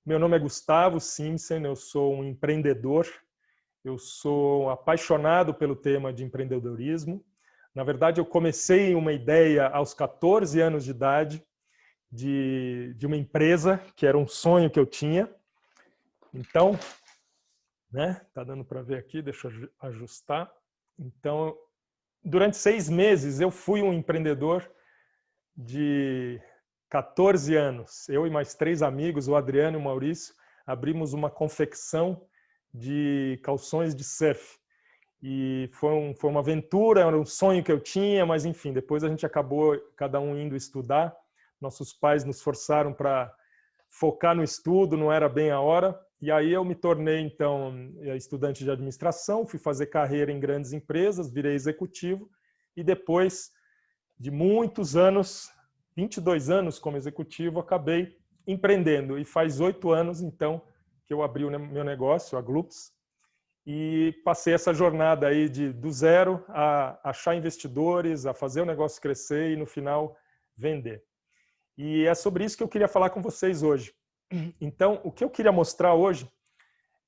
Meu nome é Gustavo Simpson, eu sou um empreendedor, eu sou apaixonado pelo tema de empreendedorismo. Na verdade, eu comecei uma ideia aos 14 anos de idade de uma empresa, que era um sonho que eu tinha. Então, né, tá dando para ver aqui, deixa eu ajustar. Então, durante 6 meses, eu fui um empreendedor de 14 anos. Eu e mais 3 amigos, o Adriano e o Maurício, abrimos uma confecção de calções de surf. E foi uma aventura, era um sonho que eu tinha, mas enfim, depois a gente acabou cada um indo estudar. Nossos pais nos forçaram para focar no estudo, não era bem a hora. E aí eu me tornei, então, estudante de administração, fui fazer carreira em grandes empresas, virei executivo e depois de muitos anos, 22 anos como executivo, acabei empreendendo. E faz 8 anos, então, que eu abri o meu negócio, a Gloops, e passei essa jornada aí do zero a achar investidores, a fazer o negócio crescer e, no final, vender. E é sobre isso que eu queria falar com vocês hoje. Então, o que eu queria mostrar hoje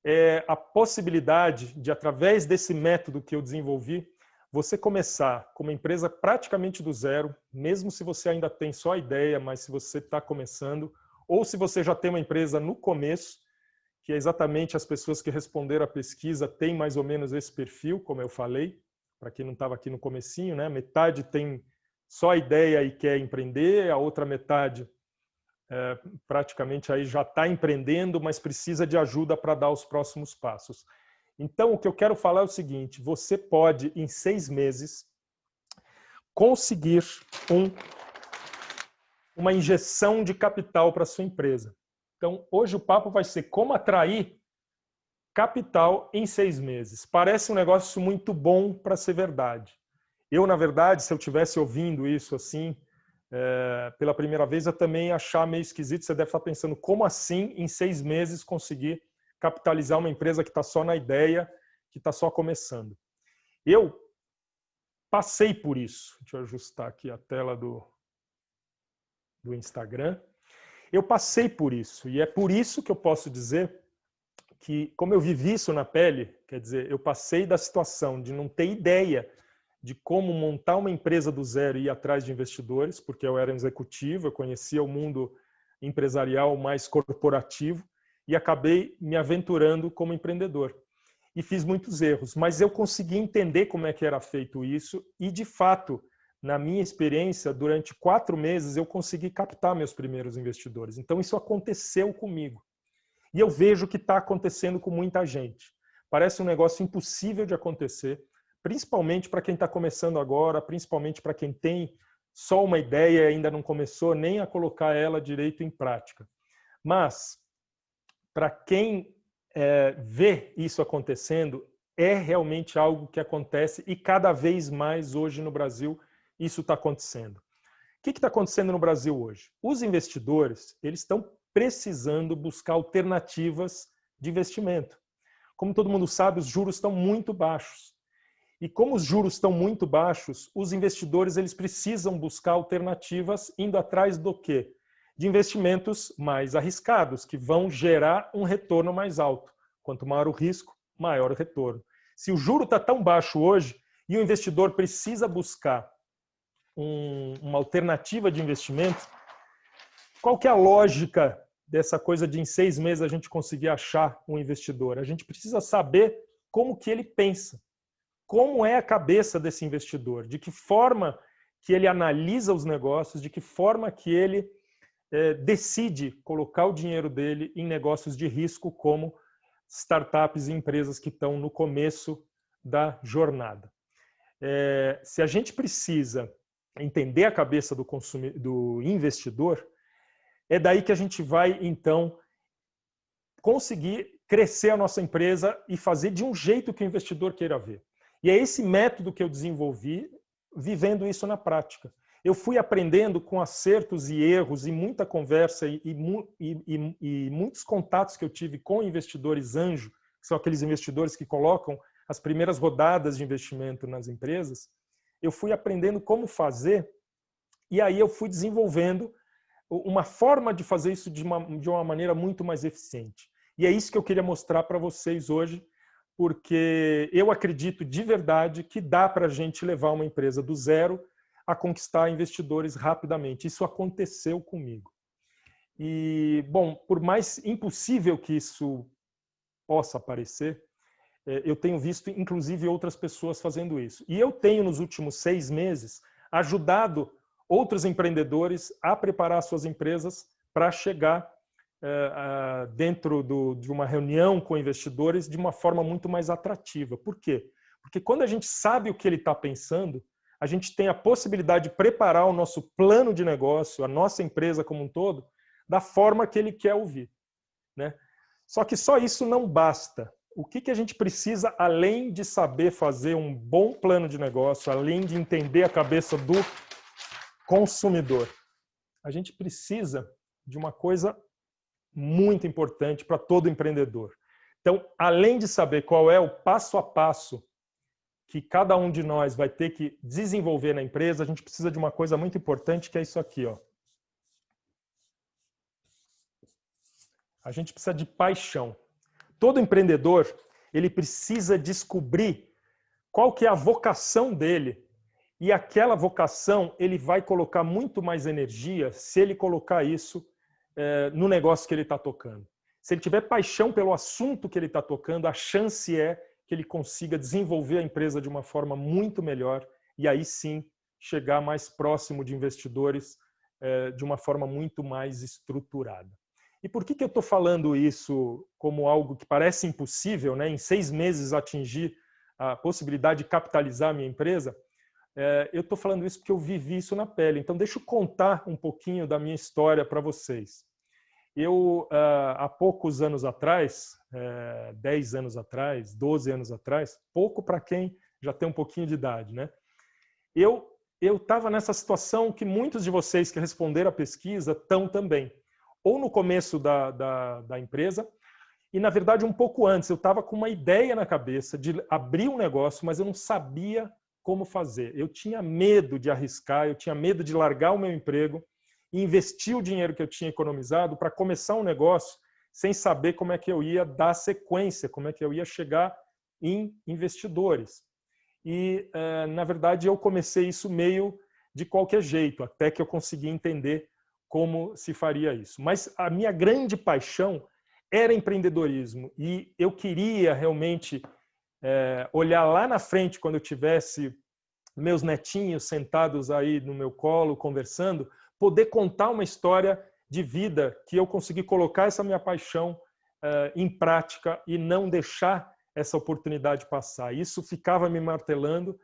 é a possibilidade de, através desse método que eu desenvolvi, você começar com uma empresa praticamente do zero, mesmo se você ainda tem só a ideia, mas se você está começando, ou se você já tem uma empresa no começo, que é exatamente as pessoas que responderam à pesquisa têm mais ou menos esse perfil, como eu falei, para quem não estava aqui no comecinho, né? Metade tem só a ideia e quer empreender, a outra metade praticamente aí já está empreendendo, mas precisa de ajuda para dar os próximos passos. Então, o que eu quero falar é o seguinte: você pode, em 6 meses, conseguir uma injeção de capital para a sua empresa. Então, hoje o papo vai ser como atrair capital em 6 meses. Parece um negócio muito bom para ser verdade. Eu, na verdade, se eu estivesse ouvindo isso assim, pela primeira vez, eu também ia achar meio esquisito. Você deve estar pensando, como assim, em 6 meses, conseguir capitalizar uma empresa que está só na ideia, que está só começando? Eu passei por isso. Deixa eu ajustar aqui a tela do Instagram. Eu passei por isso, e é por isso que eu posso dizer que, como eu vivi isso na pele, quer dizer, eu passei da situação de não ter ideia de como montar uma empresa do zero e ir atrás de investidores, porque eu era um executivo, eu conhecia o mundo empresarial mais corporativo e acabei me aventurando como empreendedor. E fiz muitos erros, mas eu consegui entender como é que era feito isso e, de fato, na minha experiência, durante 4 meses eu consegui captar meus primeiros investidores. Então isso aconteceu comigo. E eu vejo que está acontecendo com muita gente. Parece um negócio impossível de acontecer, principalmente para quem está começando agora, principalmente para quem tem só uma ideia e ainda não começou nem a colocar ela direito em prática. Mas, para quem vê isso acontecendo, é realmente algo que acontece e cada vez mais hoje no Brasil isso está acontecendo. O que está acontecendo no Brasil hoje? Os investidores eles estão precisando buscar alternativas de investimento. Como todo mundo sabe, os juros estão muito baixos. E como os juros estão muito baixos, os investidores eles precisam buscar alternativas indo atrás do quê? De investimentos mais arriscados, que vão gerar um retorno mais alto. Quanto maior o risco, maior o retorno. Se o juro está tão baixo hoje e o investidor precisa buscar uma alternativa de investimento, qual que é a lógica dessa coisa de em 6 meses a gente conseguir achar um investidor? A gente precisa saber como que ele pensa, como é a cabeça desse investidor, de que forma que ele analisa os negócios, de que forma que ele decide colocar o dinheiro dele em negócios de risco como startups e empresas que estão no começo da jornada. Se a gente precisa entender a cabeça do investidor, é daí que a gente vai, então, conseguir crescer a nossa empresa e fazer de um jeito que o investidor queira ver. E é esse método que eu desenvolvi, vivendo isso na prática. Eu fui aprendendo com acertos e erros e muita conversa e muitos contatos que eu tive com investidores anjo, que são aqueles investidores que colocam as primeiras rodadas de investimento nas empresas. Eu fui aprendendo como fazer e aí eu fui desenvolvendo uma forma de fazer isso de uma maneira muito mais eficiente. E é isso que eu queria mostrar para vocês hoje, porque eu acredito de verdade que dá para a gente levar uma empresa do zero a conquistar investidores rapidamente. Isso aconteceu comigo. E, bom, por mais impossível que isso possa parecer, eu tenho visto, inclusive, outras pessoas fazendo isso. E eu tenho, nos últimos 6 meses, ajudado outros empreendedores a preparar suas empresas para chegar dentro de uma reunião com investidores de uma forma muito mais atrativa. Por quê? Porque quando a gente sabe o que ele está pensando, a gente tem a possibilidade de preparar o nosso plano de negócio, a nossa empresa como um todo, da forma que ele quer ouvir, né? Só que só isso não basta. O que a gente precisa, além de saber fazer um bom plano de negócio, além de entender a cabeça do consumidor? A gente precisa de uma coisa muito importante para todo empreendedor. Então, além de saber qual é o passo a passo que cada um de nós vai ter que desenvolver na empresa, a gente precisa de uma coisa muito importante, que é isso aqui, ó. A gente precisa de paixão. Todo empreendedor, ele precisa descobrir qual que é a vocação dele, e aquela vocação ele vai colocar muito mais energia se ele colocar isso no negócio que ele está tocando. Se ele tiver paixão pelo assunto que ele está tocando, a chance é que ele consiga desenvolver a empresa de uma forma muito melhor e aí sim chegar mais próximo de investidores de uma forma muito mais estruturada. E por que eu estou falando isso como algo que parece impossível, né? Em 6 meses atingir a possibilidade de capitalizar a minha empresa? Eu estou falando isso porque eu vivi isso na pele. Então, deixa eu contar um pouquinho da minha história para vocês. Eu, há poucos anos atrás, 10 anos atrás, 12 anos atrás, pouco para quem já tem um pouquinho de idade, né? Eu estava nessa situação que muitos de vocês que responderam à pesquisa estão também. Ou no começo da empresa, e na verdade um pouco antes. Eu estava com uma ideia na cabeça de abrir um negócio, mas eu não sabia como fazer. Eu tinha medo de arriscar, eu tinha medo de largar o meu emprego e investir o dinheiro que eu tinha economizado para começar um negócio sem saber como é que eu ia dar sequência, como é que eu ia chegar em investidores. E, na verdade, eu comecei isso meio de qualquer jeito, até que eu consegui entender como se faria isso. Mas a minha grande paixão era empreendedorismo e eu queria realmente olhar lá na frente, quando eu tivesse meus netinhos sentados aí no meu colo, conversando, poder contar uma história de vida que eu consegui colocar essa minha paixão em prática e não deixar essa oportunidade passar. Isso ficava me martelando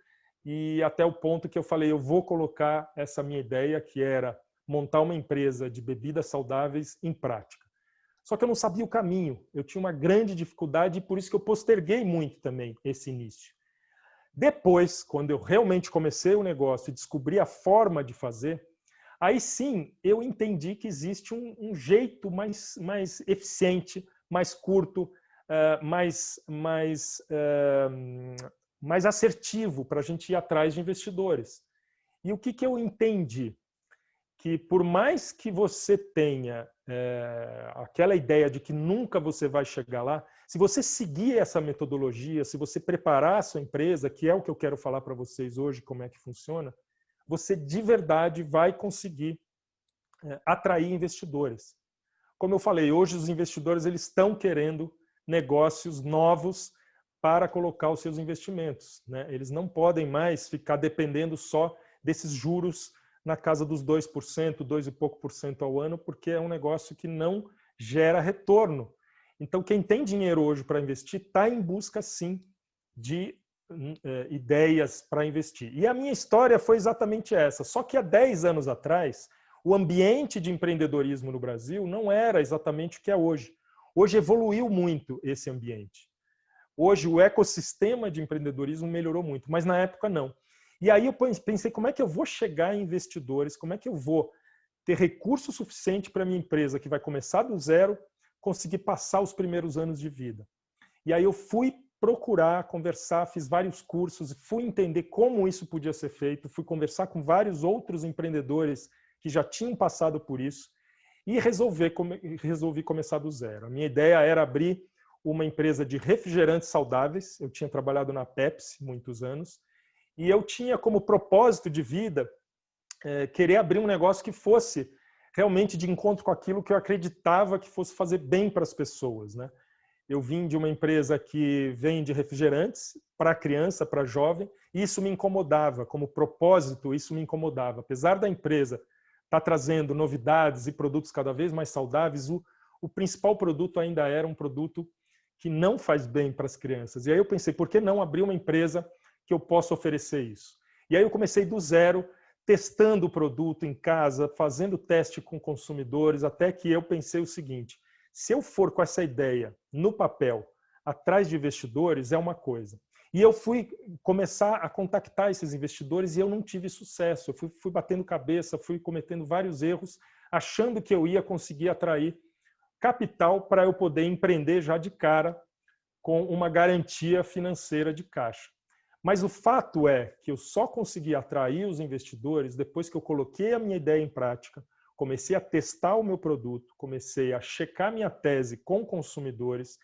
e até o ponto que eu falei, eu vou colocar essa minha ideia, que era montar uma empresa de bebidas saudáveis, em prática. Só que eu não sabia o caminho, eu tinha uma grande dificuldade e por isso que eu posterguei muito também esse início. Depois, quando eu realmente comecei o negócio e descobri a forma de fazer, aí sim eu entendi que existe um jeito mais eficiente, mais curto, mais assertivo para a gente ir atrás de investidores. E o que eu entendi? Que por mais que você tenha aquela ideia de que nunca você vai chegar lá, se você seguir essa metodologia, se você preparar a sua empresa, que é o que eu quero falar para vocês hoje, como é que funciona, você de verdade vai conseguir atrair investidores. Como eu falei, hoje os investidores eles estão querendo negócios novos para colocar os seus investimentos, né? Eles não podem mais ficar dependendo só desses juros na casa dos 2%, 2 e pouco por cento ao ano, porque é um negócio que não gera retorno. Então, quem tem dinheiro hoje para investir está em busca, sim, de ideias para investir. E a minha história foi exatamente essa. Só que há 10 anos atrás, o ambiente de empreendedorismo no Brasil não era exatamente o que é hoje. Hoje evoluiu muito esse ambiente. Hoje o ecossistema de empreendedorismo melhorou muito, mas na época não. E aí eu pensei, como é que eu vou chegar em investidores? Como é que eu vou ter recurso suficiente para a minha empresa, que vai começar do zero, conseguir passar os primeiros anos de vida? E aí eu fui procurar, conversar, fiz vários cursos, fui entender como isso podia ser feito, fui conversar com vários outros empreendedores que já tinham passado por isso, e resolvi começar do zero. A minha ideia era abrir uma empresa de refrigerantes saudáveis. Eu tinha trabalhado na Pepsi muitos anos e eu tinha como propósito de vida querer abrir um negócio que fosse realmente de encontro com aquilo que eu acreditava que fosse fazer bem para as pessoas, né? Eu vim de uma empresa que vende refrigerantes para criança, para jovem, e isso me incomodava, como propósito, isso me incomodava. Apesar da empresa estar trazendo novidades e produtos cada vez mais saudáveis, o principal produto ainda era um produto que não faz bem para as crianças. E aí eu pensei, por que não abrir uma empresa que eu possa oferecer isso? E aí eu comecei do zero, testando o produto em casa, fazendo teste com consumidores, até que eu pensei o seguinte: se eu for com essa ideia no papel, atrás de investidores, é uma coisa. E eu fui começar a contactar esses investidores e eu não tive sucesso. Eu fui batendo cabeça, fui cometendo vários erros, achando que eu ia conseguir atrair capital para eu poder empreender já de cara com uma garantia financeira de caixa. Mas o fato é que eu só consegui atrair os investidores depois que eu coloquei a minha ideia em prática, comecei a testar o meu produto, comecei a checar minha tese com consumidores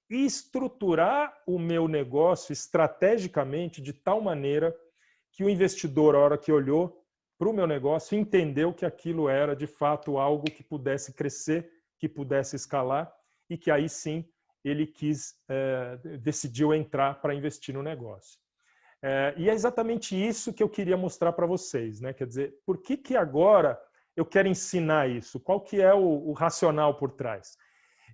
e estruturar o meu negócio estrategicamente de tal maneira que o investidor, a hora que olhou para o meu negócio, entendeu que aquilo era de fato algo que pudesse crescer, que pudesse escalar e que aí sim ele decidiu entrar para investir no negócio. E é exatamente isso que eu queria mostrar para vocês, né? Quer dizer, por que agora eu quero ensinar isso? Qual que é o racional por trás?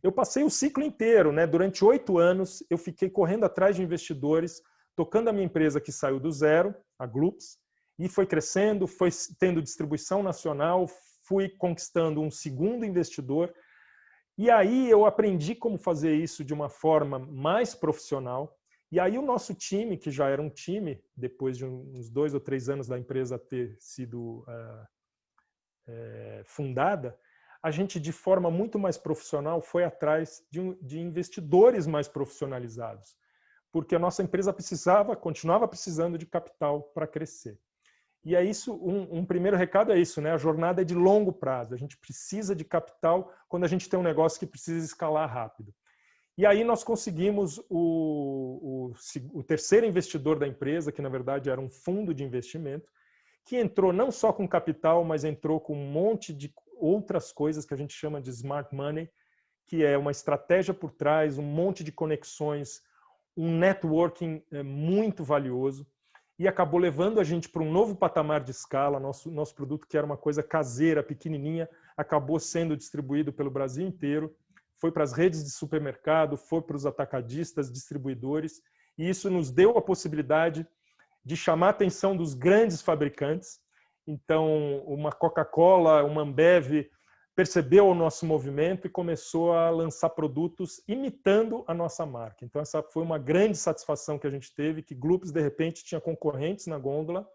Eu passei o ciclo inteiro, né? Durante 8 anos, eu fiquei correndo atrás de investidores, tocando a minha empresa que saiu do zero, a Gloops, e foi crescendo, foi tendo distribuição nacional, fui conquistando um segundo investidor. E aí eu aprendi como fazer isso de uma forma mais profissional. E aí o nosso time, que já era um time, depois de uns 2 ou 3 anos da empresa ter sido fundada, a gente, de forma muito mais profissional, foi atrás de investidores mais profissionalizados, porque a nossa empresa continuava precisando de capital para crescer. E é isso, um primeiro recado é isso, né? A jornada é de longo prazo, a gente precisa de capital quando a gente tem um negócio que precisa escalar rápido. E aí nós conseguimos o terceiro investidor da empresa, que na verdade era um fundo de investimento, que entrou não só com capital, mas entrou com um monte de outras coisas que a gente chama de smart money, que é uma estratégia por trás, um monte de conexões, um networking muito valioso, e acabou levando a gente para um novo patamar de escala. Nosso produto, que era uma coisa caseira, pequenininha, acabou sendo distribuído pelo Brasil inteiro, foi para as redes de supermercado, foi para os atacadistas, distribuidores, e isso nos deu a possibilidade de chamar a atenção dos grandes fabricantes. Então, uma Coca-Cola, uma Ambev percebeu o nosso movimento e começou a lançar produtos imitando a nossa marca. Então, essa foi uma grande satisfação que a gente teve, que Gloops, de repente, tinha concorrentes na gôndola,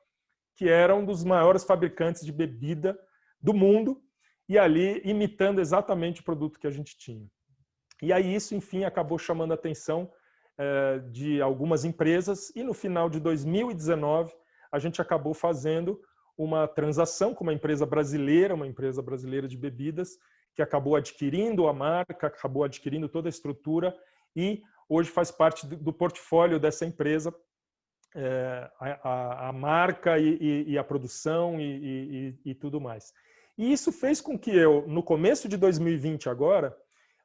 que eram um dos maiores fabricantes de bebida do mundo, e ali imitando exatamente o produto que a gente tinha. E aí isso, enfim, acabou chamando a atenção de algumas empresas, e no final de 2019 a gente acabou fazendo uma transação com uma empresa brasileira de bebidas, que acabou adquirindo a marca, acabou adquirindo toda a estrutura e hoje faz parte do portfólio dessa empresa a marca e a produção e tudo mais. E isso fez com que eu, no começo de 2020 agora,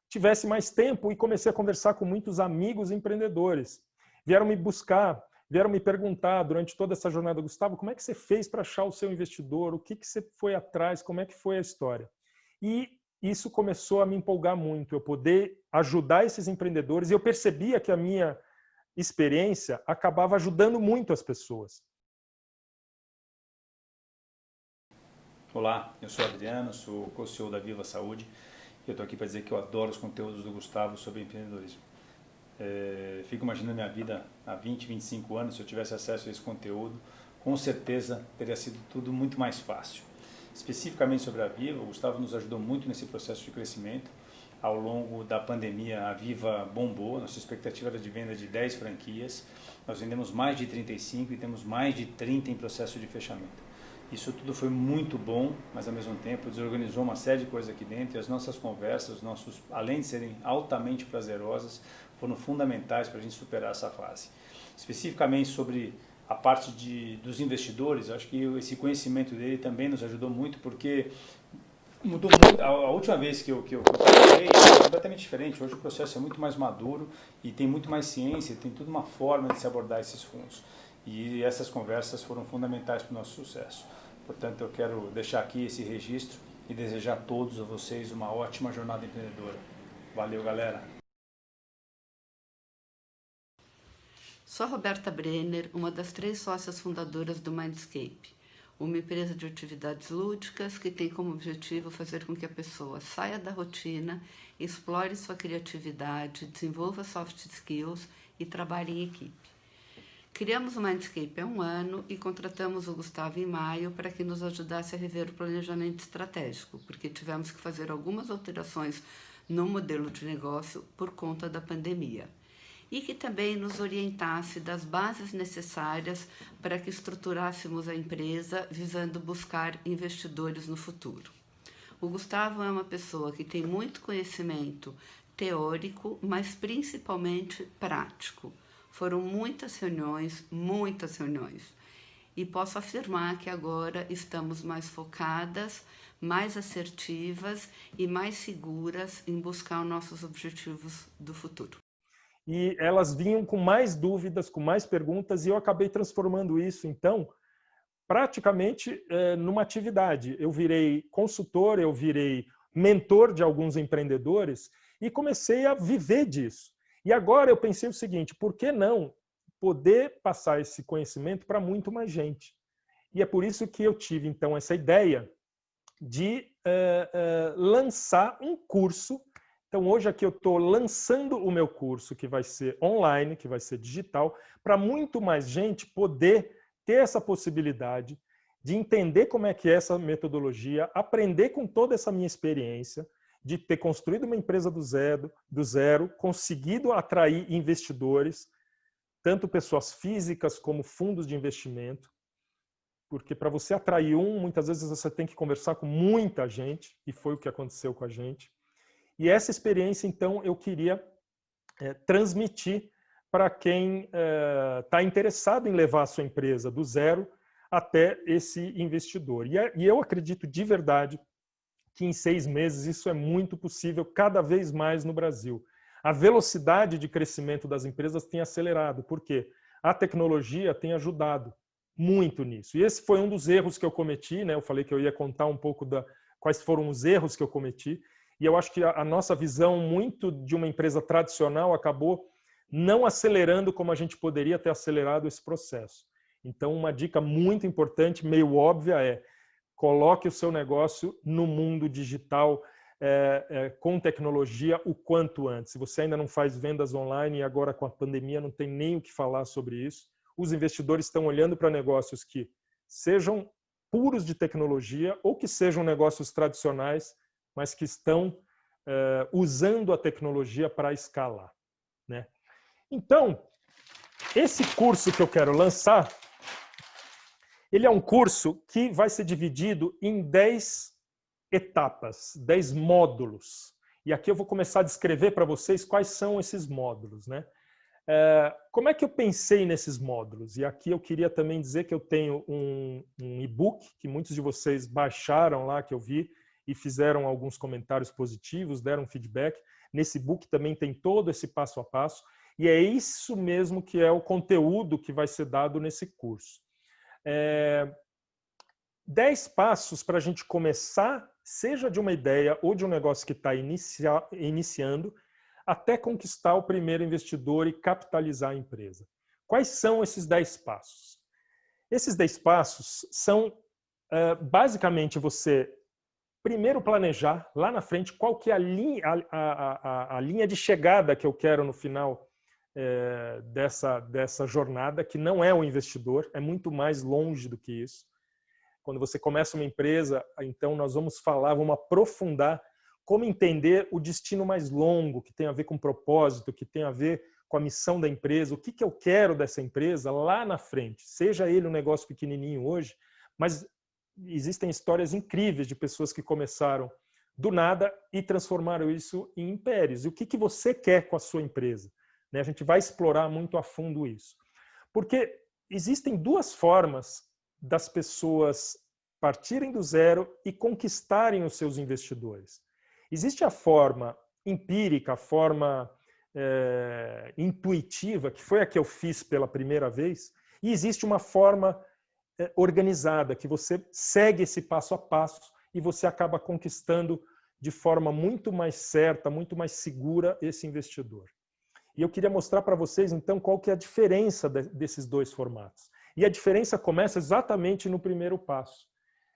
tivesse mais tempo e comecei a conversar com muitos amigos empreendedores. Vieram me buscar, vieram me perguntar durante toda essa jornada: Gustavo, como é que você fez para achar o seu investidor? O que você foi atrás? Como é que foi a história? E isso começou a me empolgar muito, eu poder ajudar esses empreendedores, e eu percebia que a minha experiência acabava ajudando muito as pessoas. Olá, eu sou Adriano, sou co-CEO da Viva Saúde. Eu estou aqui para dizer que eu adoro os conteúdos do Gustavo sobre empreendedorismo. Fico imaginando minha vida há 20, 25 anos, se eu tivesse acesso a esse conteúdo, com certeza teria sido tudo muito mais fácil. Especificamente sobre a Viva, o Gustavo nos ajudou muito nesse processo de crescimento. Ao longo da pandemia, a Viva bombou, nossa expectativa era de venda de 10 franquias, nós vendemos mais de 35 e temos mais de 30 em processo de fechamento. Isso tudo foi muito bom, mas ao mesmo tempo desorganizou uma série de coisas aqui dentro e as nossas conversas, além de serem altamente prazerosas, foram fundamentais para a gente superar essa fase. Especificamente sobre a parte dos investidores, acho que esse conhecimento dele também nos ajudou muito, porque mudou muito. A última vez que eu falei é completamente diferente. Hoje o processo é muito mais maduro e tem muito mais ciência, tem toda uma forma de se abordar esses fundos. E essas conversas foram fundamentais para o nosso sucesso. Portanto, eu quero deixar aqui esse registro e desejar a todos vocês uma ótima jornada empreendedora. Valeu, galera! Sou a Roberta Brenner, uma das 3 sócias fundadoras do Mindscape, uma empresa de atividades lúdicas que tem como objetivo fazer com que a pessoa saia da rotina, explore sua criatividade, desenvolva soft skills e trabalhe em equipe. Criamos o Mindscape há 1 ano e contratamos o Gustavo em maio para que nos ajudasse a rever o planejamento estratégico, porque tivemos que fazer algumas alterações no modelo de negócio por conta da pandemia. E que também nos orientasse das bases necessárias para que estruturássemos a empresa visando buscar investidores no futuro. O Gustavo é uma pessoa que tem muito conhecimento teórico, mas principalmente prático. Foram muitas reuniões, e posso afirmar que agora estamos mais focadas, mais assertivas e mais seguras em buscar os nossos objetivos do futuro. E elas vinham com mais dúvidas, com mais perguntas, e eu acabei transformando isso, então, praticamente numa atividade. Eu virei consultor, eu virei mentor de alguns empreendedores e comecei a viver disso. E agora eu pensei o seguinte, por que não poder passar esse conhecimento para muito mais gente? E é por isso que eu tive, então, essa ideia de lançar um curso. Então, hoje aqui eu estou lançando o meu curso, que vai ser online, que vai ser digital, para muito mais gente poder ter essa possibilidade de entender como é que é essa metodologia, aprender com toda essa minha experiência, de ter construído uma empresa do zero, conseguido atrair investidores, tanto pessoas físicas como fundos de investimento, porque para você atrair muitas vezes você tem que conversar com muita gente, e foi o que aconteceu com a gente. E essa experiência, então, eu queria transmitir para quem está interessado em levar a sua empresa do zero até esse investidor. E eu acredito de verdade que em 6 meses isso é muito possível, cada vez mais no Brasil. A velocidade de crescimento das empresas tem acelerado, porque a tecnologia tem ajudado muito nisso. E esse foi um dos erros que eu cometi, né? Eu falei que eu ia contar um pouco quais foram os erros que eu cometi, e eu acho que a nossa visão muito de uma empresa tradicional acabou não acelerando como a gente poderia ter acelerado esse processo. Então, uma dica muito importante, meio óbvia, é coloque o seu negócio no mundo digital com tecnologia o quanto antes. Se você ainda não faz vendas online e agora com a pandemia não tem nem o que falar sobre isso, os investidores estão olhando para negócios que sejam puros de tecnologia ou que sejam negócios tradicionais, mas que estão usando a tecnologia para escalar, né? Então, esse curso que eu quero lançar, ele é um curso que vai ser dividido em 10 etapas, 10 módulos. E aqui eu vou começar a descrever para vocês quais são esses módulos, né? Como é que eu pensei nesses módulos? E aqui eu queria também dizer que eu tenho um e-book que muitos de vocês baixaram lá, que eu vi, e fizeram alguns comentários positivos, deram feedback. Nesse e-book também tem todo esse passo a passo. E é isso mesmo que é o conteúdo que vai ser dado nesse curso. 10 passos para a gente começar, seja de uma ideia ou de um negócio que está iniciando, até conquistar o primeiro investidor e capitalizar a empresa. Quais são esses 10 passos? Esses 10 passos são, basicamente, você primeiro planejar lá na frente qual que é a linha de chegada que eu quero no final dessa jornada, que não é o investidor, é muito mais longe do que isso. Quando você começa uma empresa, então nós vamos aprofundar como entender o destino mais longo, que tem a ver com propósito, que tem a ver com a missão da empresa, o que eu quero dessa empresa lá na frente. Seja ele um negócio pequenininho hoje, mas existem histórias incríveis de pessoas que começaram do nada e transformaram isso em impérios. E o que você quer com a sua empresa? A gente vai explorar muito a fundo isso. Porque existem duas formas das pessoas partirem do zero e conquistarem os seus investidores. Existe a forma empírica, a forma intuitiva, que foi a que eu fiz pela primeira vez, e existe uma forma organizada, que você segue esse passo a passo e você acaba conquistando de forma muito mais certa, muito mais segura esse investidor. E eu queria mostrar para vocês, então, qual que é a diferença desses dois formatos. E a diferença começa exatamente no primeiro passo.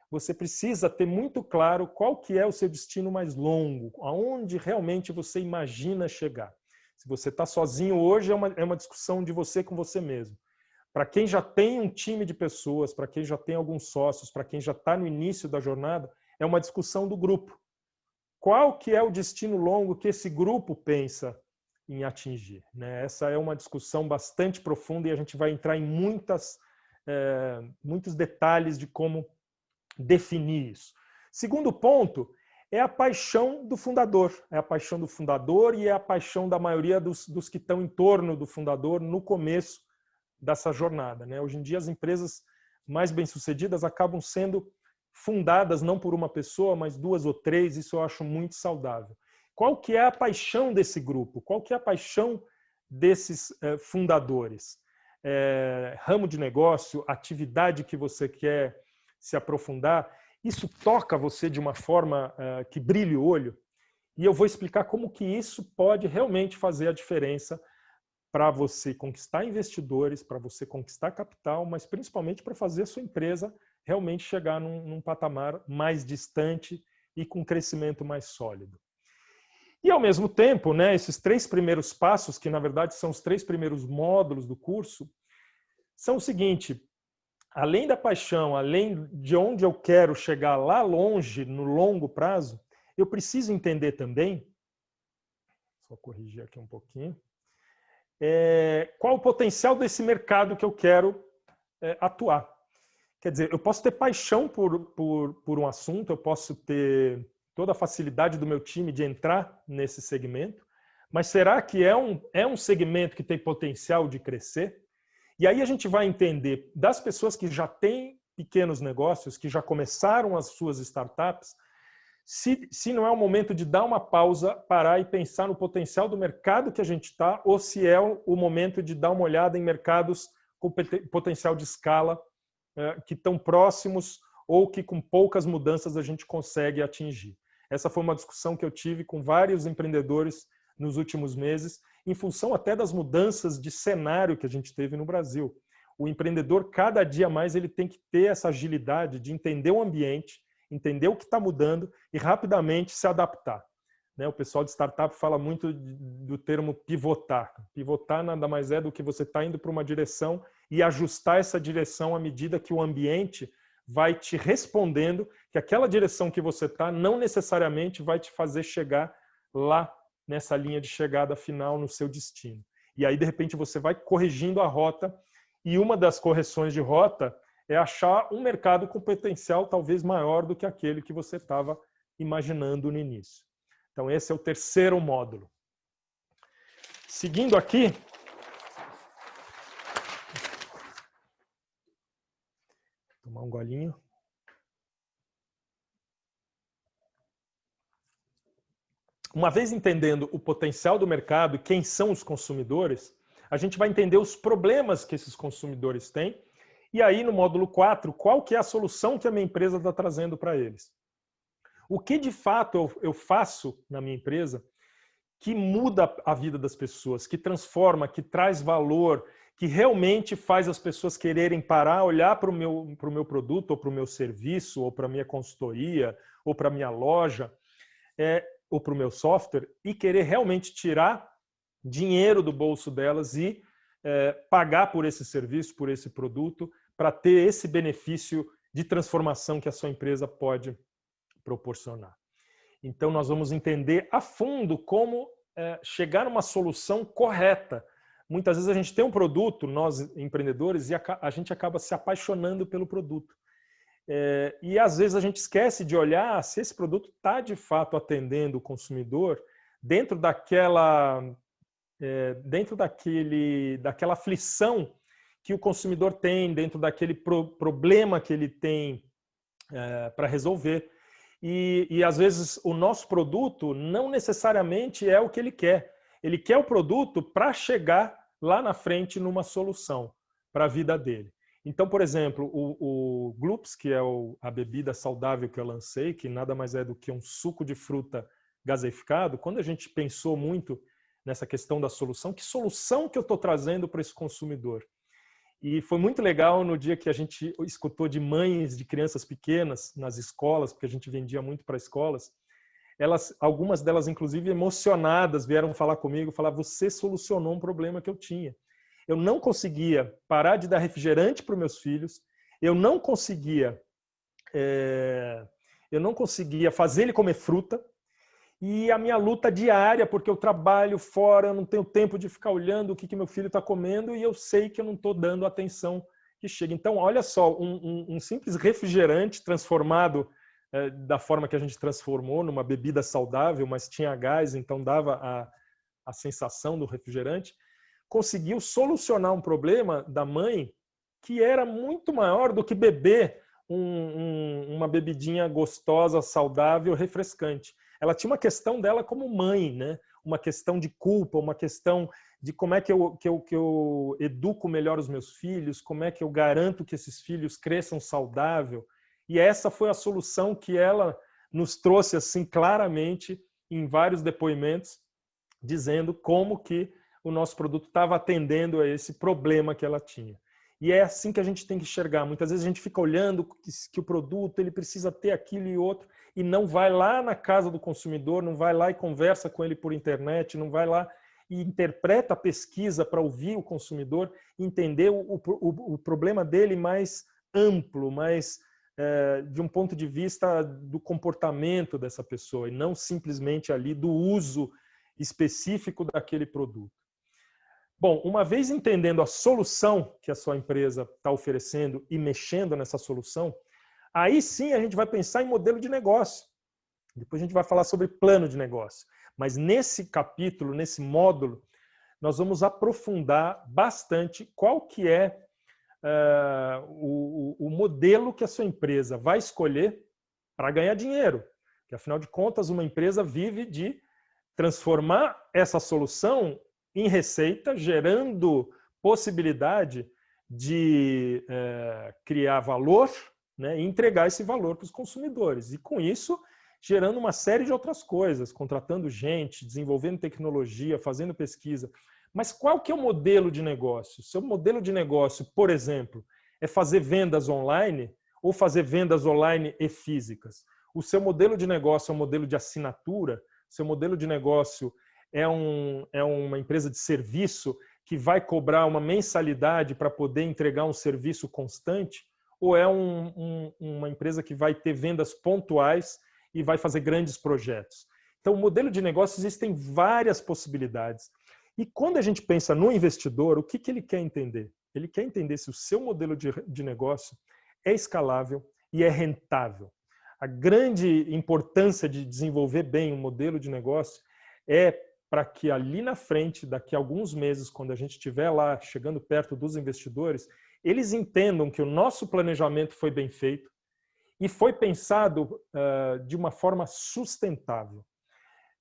Você precisa ter muito claro qual que é o seu destino mais longo, aonde realmente você imagina chegar. Se você está sozinho hoje, é uma discussão de você com você mesmo. Para quem já tem um time de pessoas, para quem já tem alguns sócios, para quem já está no início da jornada, é uma discussão do grupo. Qual que é o destino longo que esse grupo pensa em atingir? Essa é uma discussão bastante profunda e a gente vai entrar em muitos detalhes de como definir isso. Segundo ponto é a paixão do fundador. É a paixão do fundador e é a paixão da maioria dos que estão em torno do fundador no começo dessa jornada. Hoje em dia, as empresas mais bem-sucedidas acabam sendo fundadas não por uma pessoa, mas duas ou três. Isso eu acho muito saudável. Qual que é a paixão desse grupo? Qual que é a paixão desses fundadores? Ramo de negócio, atividade que você quer se aprofundar, isso toca você de uma forma que brilha o olho. E eu vou explicar como que isso pode realmente fazer a diferença para você conquistar investidores, para você conquistar capital, mas principalmente para fazer a sua empresa realmente chegar num patamar mais distante e com crescimento mais sólido. E, ao mesmo tempo, esses três primeiros passos, que na verdade são os três primeiros módulos do curso, são o seguinte: além da paixão, além de onde eu quero chegar lá longe, no longo prazo, eu preciso entender também, só corrigir aqui um pouquinho, qual o potencial desse mercado que eu quero atuar. Quer dizer, eu posso ter paixão por um assunto, eu posso ter toda a facilidade do meu time de entrar nesse segmento, mas será que é um segmento que tem potencial de crescer? E aí a gente vai entender das pessoas que já têm pequenos negócios, que já começaram as suas startups, se não é o momento de dar uma pausa, parar e pensar no potencial do mercado que a gente está, ou se é o momento de dar uma olhada em mercados com potencial de escala que estão próximos ou que com poucas mudanças a gente consegue atingir. Essa foi uma discussão que eu tive com vários empreendedores nos últimos meses, em função até das mudanças de cenário que a gente teve no Brasil. O empreendedor, cada dia mais, ele tem que ter essa agilidade de entender o ambiente, entender o que está mudando e rapidamente se adaptar. O pessoal de startup fala muito do termo pivotar. Pivotar nada mais é do que você está indo para uma direção e ajustar essa direção à medida que o ambiente vai te respondendo que aquela direção que você está não necessariamente vai te fazer chegar lá nessa linha de chegada final no seu destino. E aí, de repente, você vai corrigindo a rota, e uma das correções de rota é achar um mercado com potencial talvez maior do que aquele que você estava imaginando no início. Então, esse é o terceiro módulo. Seguindo aqui, vou tomar um golinho. Uma vez entendendo o potencial do mercado e quem são os consumidores, a gente vai entender os problemas que esses consumidores têm. E aí, no módulo 4, qual que é a solução que a minha empresa está trazendo para eles? O que, de fato, eu faço na minha empresa que muda a vida das pessoas, que transforma, que traz valor, que realmente faz as pessoas quererem parar, olhar para o meu produto, ou para o meu serviço, ou para a minha consultoria, ou para a minha loja, ou para o meu software, e querer realmente tirar dinheiro do bolso delas e pagar por esse serviço, por esse produto, para ter esse benefício de transformação que a sua empresa pode proporcionar. Então, nós vamos entender a fundo como chegar numa solução correta. Muitas vezes a gente tem um produto, nós empreendedores, e a gente acaba se apaixonando pelo produto. E às vezes a gente esquece de olhar se esse produto está de fato atendendo o consumidor dentro daquela daquela aflição que o consumidor tem, dentro daquele problema que ele tem para resolver. E às vezes o nosso produto não necessariamente é o que ele quer. Ele quer o produto para chegar lá na frente numa solução para a vida dele. Então, por exemplo, o Gloops, que é a bebida saudável que eu lancei, que nada mais é do que um suco de fruta gaseificado, quando a gente pensou muito nessa questão da solução, que solução que eu estou trazendo para esse consumidor? E foi muito legal no dia que a gente escutou de mães de crianças pequenas nas escolas, porque a gente vendia muito para escolas. Algumas delas, inclusive, emocionadas, vieram falar comigo, falar: você solucionou um problema que eu tinha. Eu não conseguia parar de dar refrigerante para os meus filhos, eu não conseguia fazer ele comer fruta, e a minha luta diária, porque eu trabalho fora, eu não tenho tempo de ficar olhando o que meu filho está comendo, e eu sei que eu não estou dando a atenção que chega. Então, olha só, um simples refrigerante transformado da forma que a gente transformou, numa bebida saudável, mas tinha gás, então dava a sensação do refrigerante, conseguiu solucionar um problema da mãe que era muito maior do que beber uma bebidinha gostosa, saudável, refrescante. Ela tinha uma questão dela como mãe, né? Uma questão de culpa, uma questão de como é que eu educo melhor os meus filhos, como é que eu garanto que esses filhos cresçam saudável. E essa foi a solução que ela nos trouxe assim claramente em vários depoimentos, dizendo como que o nosso produto estava atendendo a esse problema que ela tinha. E é assim que a gente tem que enxergar. Muitas vezes a gente fica olhando que o produto ele precisa ter aquilo e outro, e não vai lá na casa do consumidor, não vai lá e conversa com ele por internet, não vai lá e interpreta a pesquisa para ouvir o consumidor, entender o problema dele mais amplo, mais de um ponto de vista do comportamento dessa pessoa, e não simplesmente ali do uso específico daquele produto. Bom, uma vez entendendo a solução que a sua empresa está oferecendo e mexendo nessa solução, aí sim a gente vai pensar em modelo de negócio. Depois a gente vai falar sobre plano de negócio. Mas nesse capítulo, nesse módulo, nós vamos aprofundar bastante qual que é o modelo que a sua empresa vai escolher para ganhar dinheiro. Porque, afinal de contas, uma empresa vive de transformar essa solução em receita, gerando possibilidade de criar valor, né, e entregar esse valor para os consumidores. E com isso, gerando uma série de outras coisas, contratando gente, desenvolvendo tecnologia, fazendo pesquisa. Mas qual que é o modelo de negócio? Seu modelo de negócio, por exemplo, é fazer vendas online ou fazer vendas online e físicas? O seu modelo de negócio é um modelo de assinatura? Seu modelo de negócio é uma empresa de serviço que vai cobrar uma mensalidade para poder entregar um serviço constante? Ou é uma empresa que vai ter vendas pontuais e vai fazer grandes projetos? Então, o modelo de negócio, existem várias possibilidades. E quando a gente pensa no investidor, o que ele quer entender? Ele quer entender se o seu modelo de negócio é escalável e é rentável. A grande importância de desenvolver bem um modelo de negócio é para que ali na frente, daqui a alguns meses, quando a gente estiver lá chegando perto dos investidores, eles entendam que o nosso planejamento foi bem feito e foi pensado de uma forma sustentável.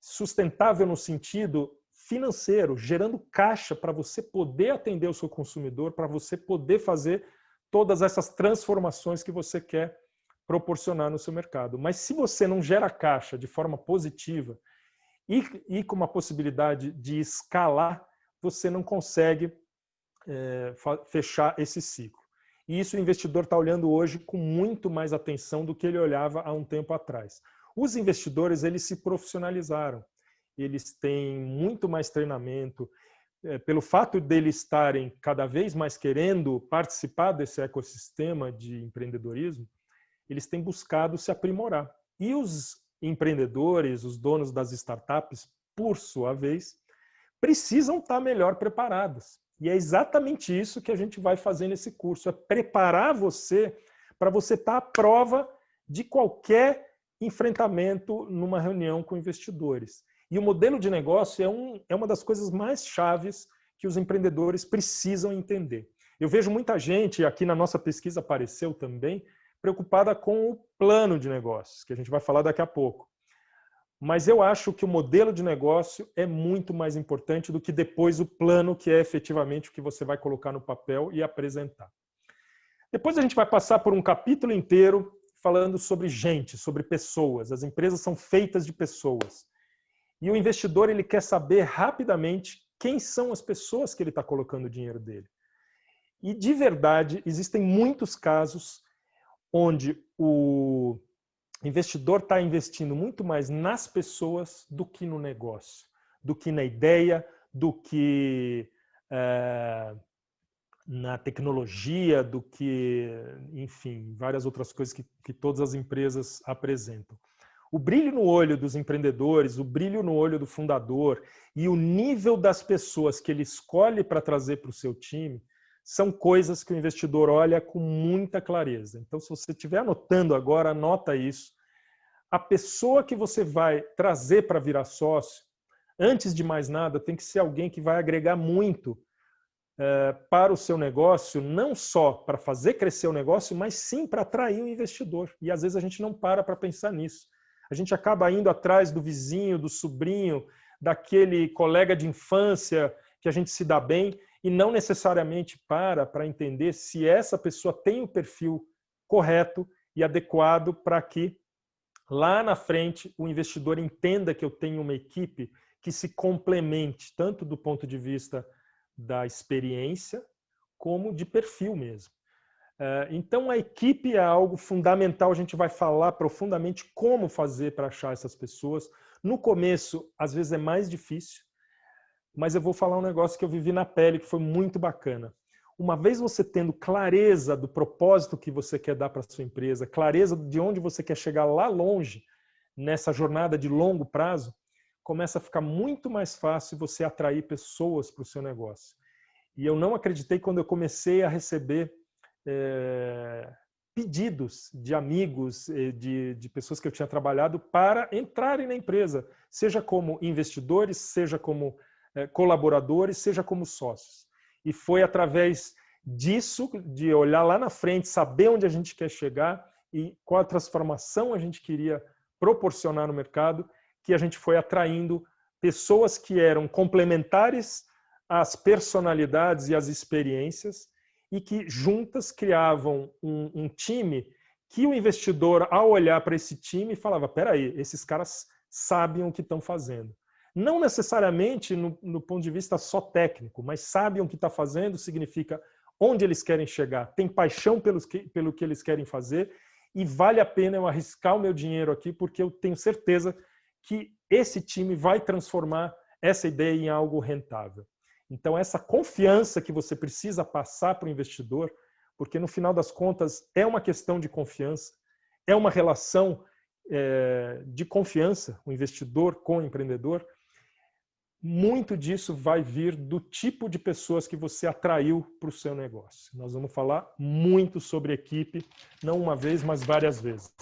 Sustentável no sentido financeiro, gerando caixa para você poder atender o seu consumidor, para você poder fazer todas essas transformações que você quer proporcionar no seu mercado. Mas se você não gera caixa de forma positiva e com uma possibilidade de escalar, você não consegue fechar esse ciclo. E isso o investidor está olhando hoje com muito mais atenção do que ele olhava há um tempo atrás. Os investidores, eles se profissionalizaram. Eles têm muito mais treinamento. Pelo fato deles estarem cada vez mais querendo participar desse ecossistema de empreendedorismo, eles têm buscado se aprimorar. E os empreendedores, os donos das startups, por sua vez, precisam estar melhor preparados. E é exatamente isso que a gente vai fazer nesse curso, é preparar você para você estar à prova de qualquer enfrentamento numa reunião com investidores. E o modelo de negócio é uma das coisas mais chaves que os empreendedores precisam entender. Eu vejo muita gente, aqui na nossa pesquisa apareceu também, preocupada com o plano de negócios, que a gente vai falar daqui a pouco. Mas eu acho que o modelo de negócio é muito mais importante do que depois o plano, que é efetivamente o que você vai colocar no papel e apresentar. Depois a gente vai passar por um capítulo inteiro falando sobre gente, sobre pessoas. As empresas são feitas de pessoas. E o investidor ele quer saber rapidamente quem são as pessoas que ele está colocando o dinheiro dele. E, de verdade, existem muitos casos onde o investidor está investindo muito mais nas pessoas do que no negócio, do que na ideia, do que na tecnologia, do que, enfim, várias outras coisas que todas as empresas apresentam. O brilho no olho dos empreendedores, o brilho no olho do fundador e o nível das pessoas que ele escolhe para trazer para o seu time são coisas que o investidor olha com muita clareza. Então, se você estiver anotando agora, anota isso. A pessoa que você vai trazer para virar sócio, antes de mais nada, tem que ser alguém que vai agregar muito para o seu negócio, não só para fazer crescer o negócio, mas sim para atrair o investidor. E às vezes a gente não para pensar nisso. A gente acaba indo atrás do vizinho, do sobrinho, daquele colega de infância que a gente se dá bem e não necessariamente para entender se essa pessoa tem o perfil correto e adequado para que lá na frente o investidor entenda que eu tenho uma equipe que se complemente, tanto do ponto de vista da experiência como de perfil mesmo. Então a equipe é algo fundamental, a gente vai falar profundamente como fazer para achar essas pessoas. No começo, às vezes é mais difícil, mas eu vou falar um negócio que eu vivi na pele que foi muito bacana. Uma vez você tendo clareza do propósito que você quer dar para a sua empresa, clareza de onde você quer chegar lá longe, nessa jornada de longo prazo, começa a ficar muito mais fácil você atrair pessoas para o seu negócio. E eu não acreditei quando eu comecei a receber pedidos de amigos, de pessoas que eu tinha trabalhado para entrarem na empresa, seja como investidores, seja como colaboradores, seja como sócios. E foi através disso, de olhar lá na frente, saber onde a gente quer chegar e qual a transformação a gente queria proporcionar no mercado, que a gente foi atraindo pessoas que eram complementares às personalidades e às experiências e que juntas criavam um time que o investidor, ao olhar para esse time, falava, peraí, esses caras sabem o que estão fazendo. Não necessariamente no ponto de vista só técnico, mas sabem o que está fazendo, significa onde eles querem chegar, tem paixão pelo que eles querem fazer e vale a pena eu arriscar o meu dinheiro aqui porque eu tenho certeza que esse time vai transformar essa ideia em algo rentável. Então, essa confiança que você precisa passar para o investidor, porque no final das contas é uma questão de confiança, é uma relação de confiança, o investidor com o empreendedor, muito disso vai vir do tipo de pessoas que você atraiu para o seu negócio. Nós vamos falar muito sobre equipe, não uma vez, mas várias vezes.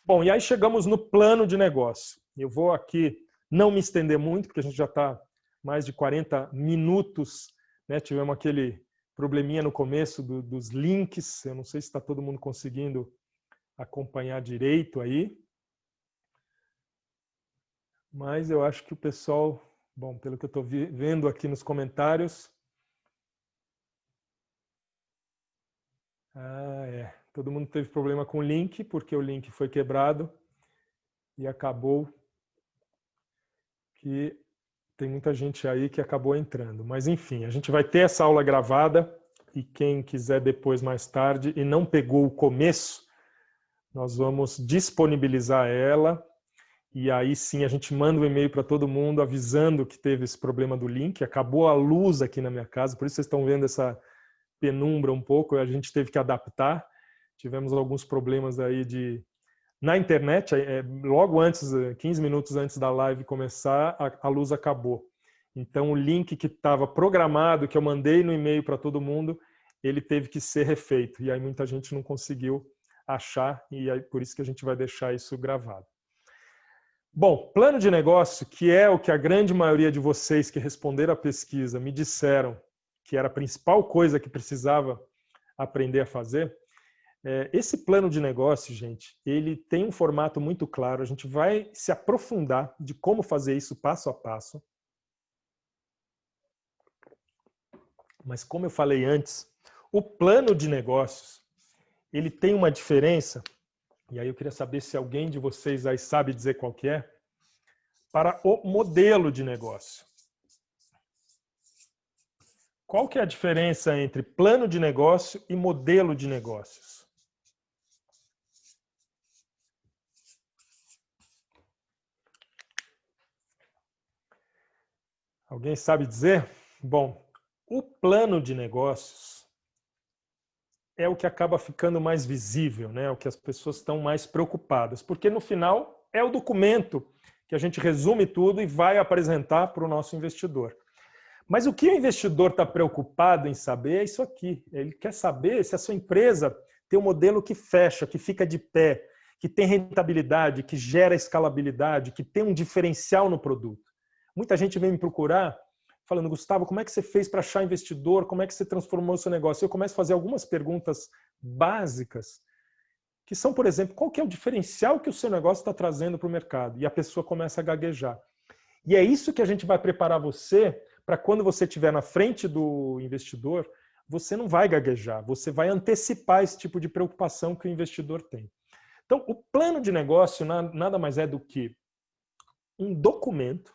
Bom, e aí chegamos no plano de negócio. Eu vou aqui não me estender muito, porque a gente já está mais de 40 minutos, né? Tivemos aquele probleminha no começo dos links, eu não sei se está todo mundo conseguindo acompanhar direito aí. Mas eu acho que o pessoal, bom, pelo que eu estou vendo aqui nos comentários... Todo mundo teve problema com o link, porque o link foi quebrado e acabou que tem muita gente aí que acabou entrando. Mas, enfim, a gente vai ter essa aula gravada e quem quiser depois, mais tarde, e não pegou o começo, nós vamos disponibilizar ela e aí sim a gente manda um e-mail para todo mundo avisando que teve esse problema do link. Acabou a luz aqui na minha casa, por isso vocês estão vendo essa penumbra um pouco, a gente teve que adaptar. Tivemos alguns problemas aí na internet, logo antes, 15 minutos antes da live começar, a luz acabou. Então o link que estava programado, que eu mandei no e-mail para todo mundo, ele teve que ser refeito. E aí muita gente não conseguiu achar, e aí por isso que a gente vai deixar isso gravado. Bom, plano de negócio, que é o que a grande maioria de vocês que responderam à pesquisa me disseram que era a principal coisa que precisava aprender a fazer. Esse plano de negócio, gente, ele tem um formato muito claro. A gente vai se aprofundar de como fazer isso passo a passo. Mas como eu falei antes, o plano de negócios, ele tem uma diferença, e aí eu queria saber se alguém de vocês aí sabe dizer qual que é, para o modelo de negócio. Qual que é a diferença entre plano de negócio e modelo de negócios? Alguém sabe dizer? Bom, o plano de negócios é o que acaba ficando mais visível, né? O que as pessoas estão mais preocupadas, porque no final é o documento que a gente resume tudo e vai apresentar para o nosso investidor. Mas o que o investidor está preocupado em saber é isso aqui. Ele quer saber se a sua empresa tem um modelo que fecha, que fica de pé, que tem rentabilidade, que gera escalabilidade, que tem um diferencial no produto. Muita gente vem me procurar falando, Gustavo, como é que você fez para achar investidor? Como é que você transformou o seu negócio? Eu começo a fazer algumas perguntas básicas, que são, por exemplo, qual que é o diferencial que o seu negócio está trazendo para o mercado? E a pessoa começa a gaguejar. E é isso que a gente vai preparar você para quando você estiver na frente do investidor, você não vai gaguejar, você vai antecipar esse tipo de preocupação que o investidor tem. Então, o plano de negócio nada mais é do que um documento,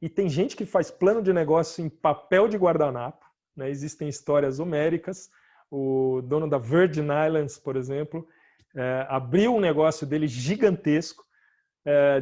e tem gente que faz plano de negócio em papel de guardanapo, né? Existem histórias homéricas. O dono da Virgin Islands, por exemplo, abriu um negócio dele gigantesco,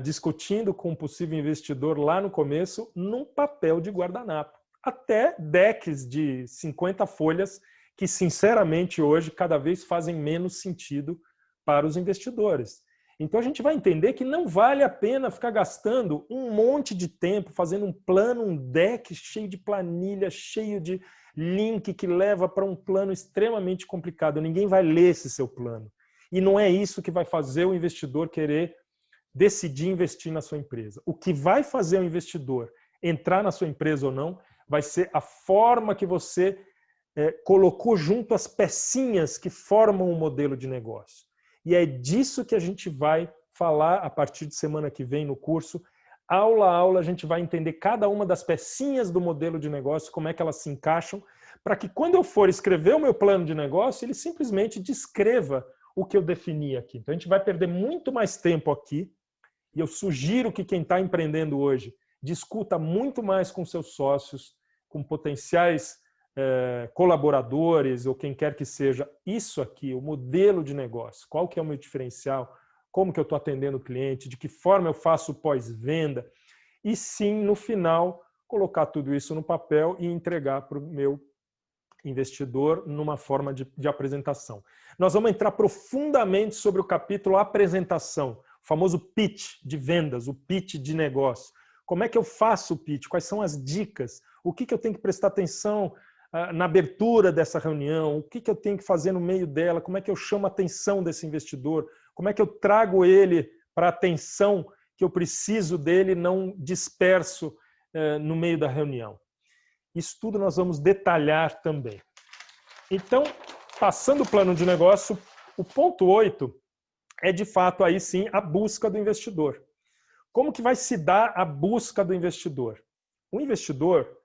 discutindo com um possível investidor lá no começo, num papel de guardanapo. Até decks de 50 folhas que, sinceramente, hoje cada vez fazem menos sentido para os investidores. Então a gente vai entender que não vale a pena ficar gastando um monte de tempo fazendo um plano, um deck cheio de planilha, cheio de link que leva para um plano extremamente complicado. Ninguém vai ler esse seu plano. E não é isso que vai fazer o investidor querer decidir investir na sua empresa. O que vai fazer o investidor entrar na sua empresa ou não vai ser a forma que você colocou junto as pecinhas que formam um modelo de negócio. E é disso que a gente vai falar a partir de semana que vem no curso. Aula a aula, a gente vai entender cada uma das pecinhas do modelo de negócio, como é que elas se encaixam, para que quando eu for escrever o meu plano de negócio, ele simplesmente descreva o que eu defini aqui. Então a gente vai perder muito mais tempo aqui, e eu sugiro que quem está empreendendo hoje discuta muito mais com seus sócios, com potenciais colaboradores ou quem quer que seja, isso aqui, o modelo de negócio, qual que é o meu diferencial, como que eu estou atendendo o cliente, de que forma eu faço pós-venda, e sim, no final, colocar tudo isso no papel e entregar para o meu investidor numa forma de apresentação. Nós vamos entrar profundamente sobre o capítulo apresentação, o famoso pitch de vendas, o pitch de negócio. Como é que eu faço o pitch? Quais são as dicas? O que eu tenho que prestar atenção na abertura dessa reunião? O que eu tenho que fazer no meio dela? Como é que eu chamo a atenção desse investidor? Como é que eu trago ele para a atenção que eu preciso dele, não disperso no meio da reunião? Isso tudo nós vamos detalhar também. Então, passando o plano de negócio, o ponto 8 é, de fato, aí sim, a busca do investidor. Como que vai se dar a busca do investidor? O investidor,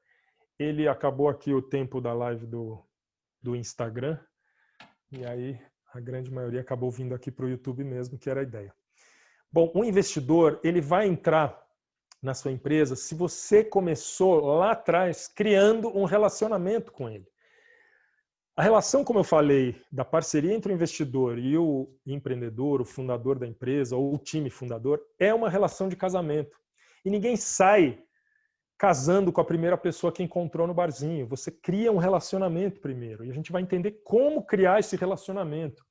ele acabou aqui o tempo da live do Instagram, e aí a grande maioria acabou vindo aqui para o YouTube mesmo, que era a ideia. Bom, o investidor, ele vai entrar na sua empresa se você começou lá atrás criando um relacionamento com ele. A relação, como eu falei, da parceria entre o investidor e o empreendedor, o fundador da empresa ou o time fundador, é uma relação de casamento. E ninguém sai casando com a primeira pessoa que encontrou no barzinho. Você cria um relacionamento primeiro. E a gente vai entender como criar esse relacionamento.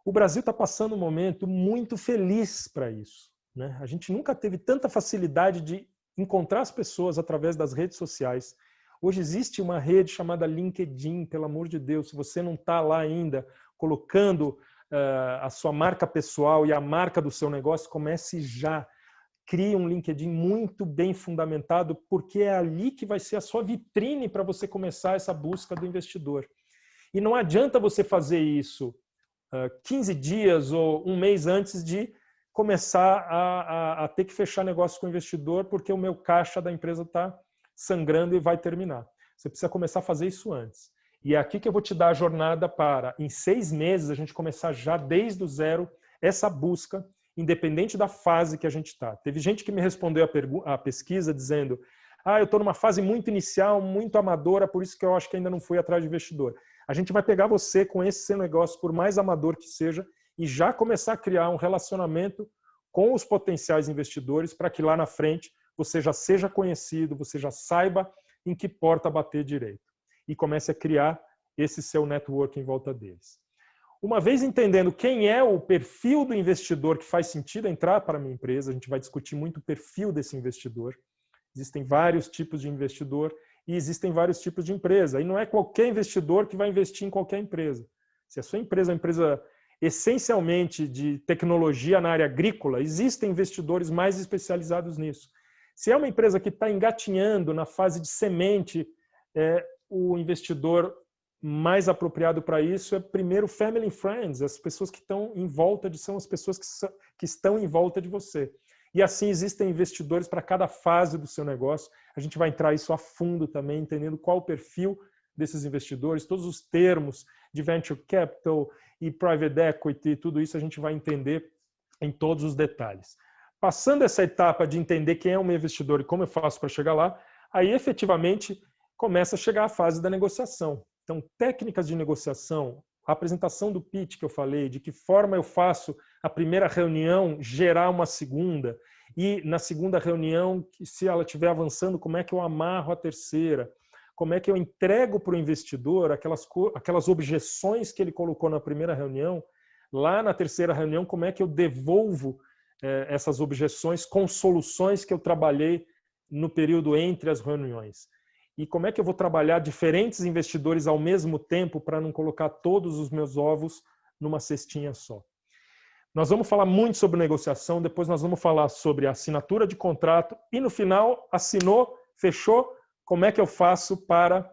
O Brasil está passando um momento muito feliz para isso, né? A gente nunca teve tanta facilidade de encontrar as pessoas através das redes sociais. Hoje existe uma rede chamada LinkedIn, pelo amor de Deus. Se você não está lá ainda colocando a sua marca pessoal e a marca do seu negócio, comece já. Crie um LinkedIn muito bem fundamentado, porque é ali que vai ser a sua vitrine para você começar essa busca do investidor. E não adianta você fazer isso 15 dias ou um mês antes de começar a ter que fechar negócio com o investidor, porque o meu caixa da empresa está sangrando e vai terminar. Você precisa começar a fazer isso antes. E é aqui que eu vou te dar a jornada para, em 6 meses, a gente começar já desde o zero essa busca, independente da fase que a gente está. Teve gente que me respondeu a pesquisa dizendo: eu estou numa fase muito inicial, muito amadora, por isso que eu acho que ainda não fui atrás de investidor. A gente vai pegar você com esse seu negócio, por mais amador que seja, e já começar a criar um relacionamento com os potenciais investidores para que lá na frente você já seja conhecido, você já saiba em que porta bater direito. E comece a criar esse seu network em volta deles. Uma vez entendendo quem é o perfil do investidor que faz sentido entrar para a minha empresa, a gente vai discutir muito o perfil desse investidor. Existem vários tipos de investidor e existem vários tipos de empresa. E não é qualquer investidor que vai investir em qualquer empresa. Se a sua empresa é uma empresa essencialmente de tecnologia na área agrícola, existem investidores mais especializados nisso. Se é uma empresa que está engatinhando na fase de semente, o investidor mais apropriado para isso é primeiro family and friends, as pessoas que estão em volta são as pessoas que estão em volta de você. E assim existem investidores para cada fase do seu negócio. A gente vai entrar isso a fundo também, entendendo qual o perfil desses investidores, todos os termos de venture capital e private equity, tudo isso a gente vai entender em todos os detalhes. Passando essa etapa de entender quem é o meu investidor e como eu faço para chegar lá, aí efetivamente começa a chegar a fase da negociação. Então, técnicas de negociação, a apresentação do pitch que eu falei, de que forma eu faço a primeira reunião gerar uma segunda, e na segunda reunião, se ela estiver avançando, como é que eu amarro a terceira, como é que eu entrego para o investidor aquelas objeções que ele colocou na primeira reunião, lá na terceira reunião, como é que eu devolvo essas objeções com soluções que eu trabalhei no período entre as reuniões. E como é que eu vou trabalhar diferentes investidores ao mesmo tempo para não colocar todos os meus ovos numa cestinha só. Nós vamos falar muito sobre negociação, depois nós vamos falar sobre a assinatura de contrato e no final, assinou, fechou, como é que eu faço para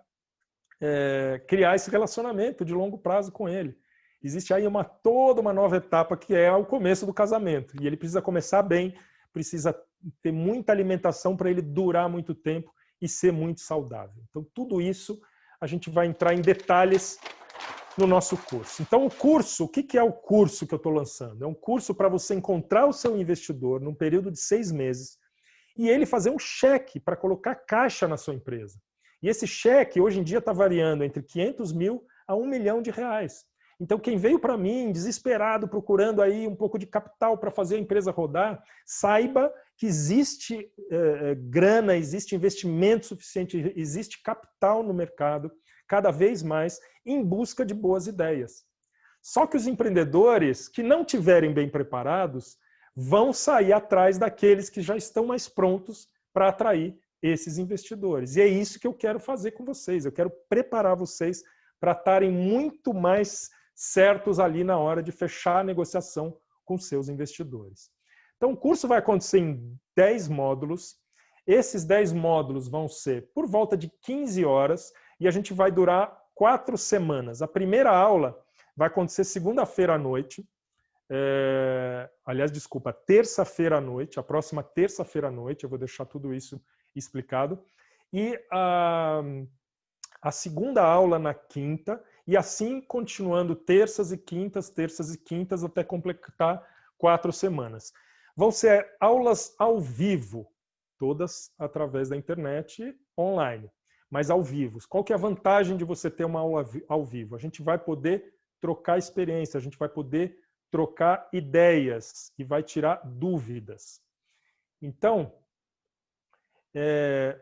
criar esse relacionamento de longo prazo com ele. Existe aí toda uma nova etapa que é o começo do casamento. E ele precisa começar bem, precisa ter muita alimentação para ele durar muito tempo e ser muito saudável. Então, tudo isso a gente vai entrar em detalhes no nosso curso. Então, o curso, o que é o curso que eu estou lançando? É um curso para você encontrar o seu investidor num período de 6 meses e ele fazer um cheque para colocar caixa na sua empresa. E esse cheque, hoje em dia, está variando entre 500 mil a R$1 milhão. Então, quem veio para mim, desesperado, procurando aí um pouco de capital para fazer a empresa rodar, saiba que existe grana, existe investimento suficiente, existe capital no mercado, cada vez mais, em busca de boas ideias. Só que os empreendedores que não estiverem bem preparados vão sair atrás daqueles que já estão mais prontos para atrair esses investidores. E é isso que eu quero fazer com vocês. Eu quero preparar vocês para estarem muito mais certos ali na hora de fechar a negociação com seus investidores. Então, o curso vai acontecer em 10 módulos. Esses 10 módulos vão ser por volta de 15 horas e a gente vai durar 4 semanas. A primeira aula vai acontecer segunda-feira à noite. Terça-feira à noite. A próxima terça-feira à noite. Eu vou deixar tudo isso explicado. E a segunda aula na quinta. E assim continuando terças e quintas, até completar 4 semanas. Vão ser aulas ao vivo, todas através da internet online, mas ao vivo. Qual que é a vantagem de você ter uma aula ao vivo? A gente vai poder trocar experiência, a gente vai poder trocar ideias e vai tirar dúvidas. Então,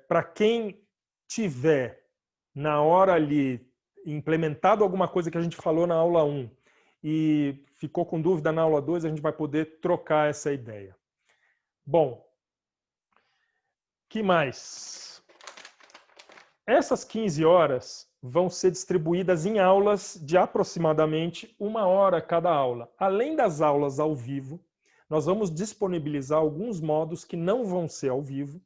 para quem tiver na hora ali implementado alguma coisa que a gente falou na aula 1 e ficou com dúvida na aula 2, a gente vai poder trocar essa ideia. Bom, que mais? Essas 15 horas vão ser distribuídas em aulas de aproximadamente 1 hora cada aula. Além das aulas ao vivo, nós vamos disponibilizar alguns modos que não vão ser ao vivo,